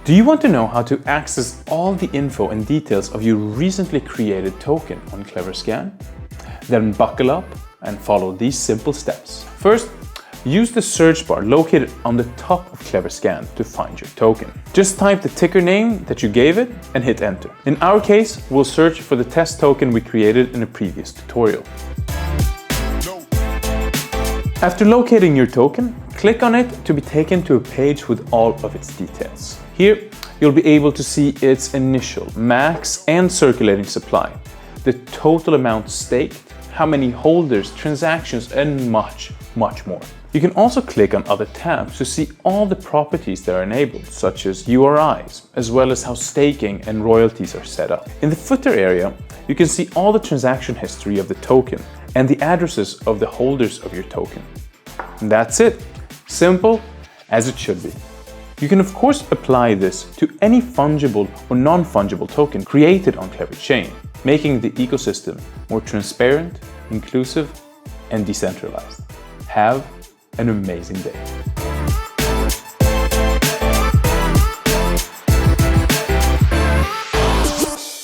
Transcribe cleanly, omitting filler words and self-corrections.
Do you want to know how to access all the info and details of your recently created token on KleverScan? Then buckle up and follow these simple steps. First, use the search bar located on the top of KleverScan to find your token. Just type the ticker name that you gave it and hit enter. In our case, we'll search for the test token we created in a previous tutorial. After locating your token, click on it to be taken to a page with all of its details. Here, you'll be able to see its initial, max, and circulating supply, the total amount staked, how many holders, transactions, and much more. You can also click on other tabs to see all the properties that are enabled, such as URIs, as well as how staking and royalties are set up. In the footer area, you can see all the transaction history of the token and the addresses of the holders of your token. And that's it. Simple as it should be. You can of course apply this to any fungible or non-fungible token created on Klever Chain, making the ecosystem more transparent, inclusive, and decentralized. Have an amazing day.